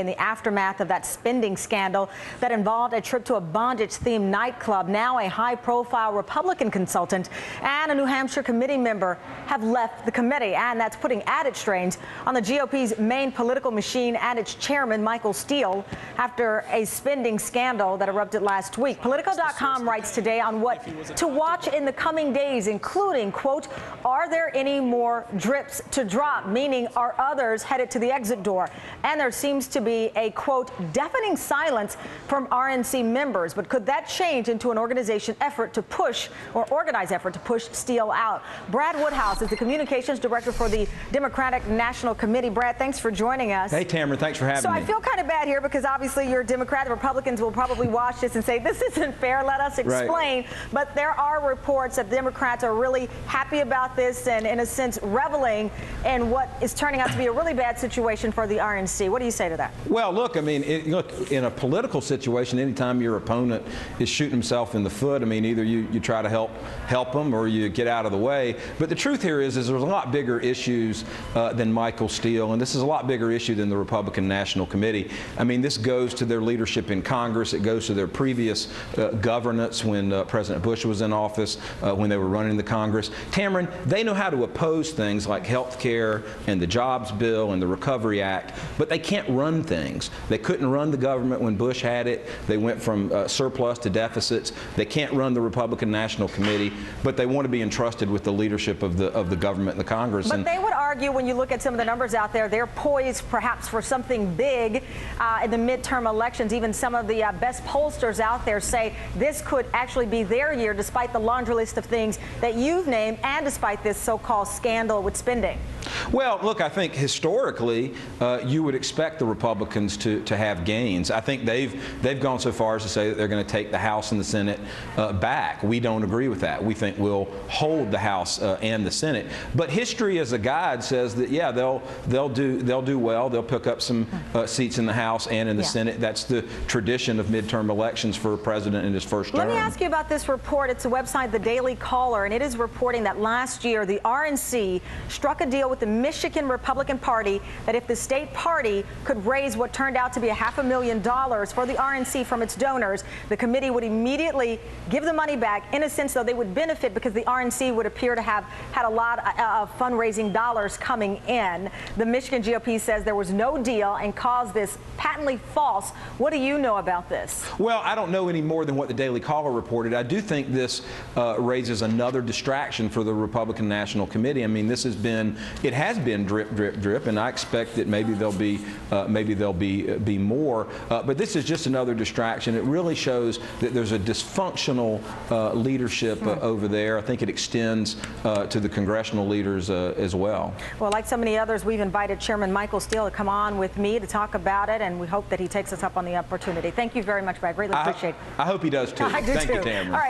In the aftermath of that spending scandal that involved a trip to a bondage-themed nightclub, now a high-profile Republican consultant and a New Hampshire committee member have left the committee, and that's putting added strains on the GOP's main political machine and its chairman, Michael Steele, after a spending scandal that erupted last week. Politico.com writes today on what to watch in the coming days, including, quote, are there any more drips to drop, meaning are others headed to the exit door? And there seems to be a, quote, deafening silence from RNC members. But could that change into an organization effort to push, or organized effort to push Steele out? Brad Woodhouse is the communications director for the Democratic National Committee. Brad, thanks for joining us. Hey, Tamara, thanks for having me. So I feel kind of bad here because obviously you're a Democrat. The Republicans will probably watch this and say, this isn't fair. Let us explain. Right. But there are reports that Democrats are really happy about this and, in a sense, reveling in what is turning out to be a really bad situation for the RNC. What do you say to that? Well, look, I mean, look, in a political situation, anytime your opponent is shooting himself in the foot, I mean, either you try to help them or you get out of the way. But the truth here is there's a lot bigger issues than Michael Steele, and this is a lot bigger issue than the Republican National Committee. I mean, this goes to their leadership in Congress. It goes to their previous governance when President Bush was in office, when they were running the Congress. Tamron, they know how to oppose things like health care and the Jobs Bill and the Recovery Act, but they can't run things. They couldn't run the government when Bush had it. They went from surplus to deficits. They can't run the Republican National Committee, but they want to be entrusted with the leadership of the government and the Congress. But they would argue, when you look at some of the numbers out there, they're poised perhaps for something big in the midterm elections. Even some of the best pollsters out there say this could actually be their year, despite the laundry list of things that you've named and despite this so-called scandal with spending. Well, look, I think historically you would expect the Republicans to have gains. I think they've gone so far as to say that they're going to take the House and the Senate back. We don't agree with that. We think we'll hold the House and the Senate. But history as a guide says that, yeah, they'll do well. They'll pick up some seats in the House and in the Senate. That's the tradition of midterm elections for a president in his first term. Let me ask you about this report. It's a website, The Daily Caller, and it is reporting that last year the RNC struck a deal with the Michigan Republican Party that if the state party could raise what turned out to be $500,000 for the RNC from its donors, the committee would immediately give the money back. In a sense, though, they would benefit because the RNC would appear to have had a lot of fundraising dollars coming in. The Michigan GOP says there was no deal and caused this patently false. What do you know about this? Well, I don't know any more than what the Daily Caller reported. I do think this raises another distraction for the Republican National Committee. I mean, it has been drip, drip, drip, and I expect that maybe there'll be more. But this is just another distraction. It really shows that there's a dysfunctional leadership over there. I think it extends to the congressional leaders as well. Well, like so many others, we've invited Chairman Michael Steele to come on with me to talk about it, and we hope that he takes us up on the opportunity. Thank you very much, Brad. Greatly appreciate it. I hope he does too. I do Thank too. you, Tamara. All right.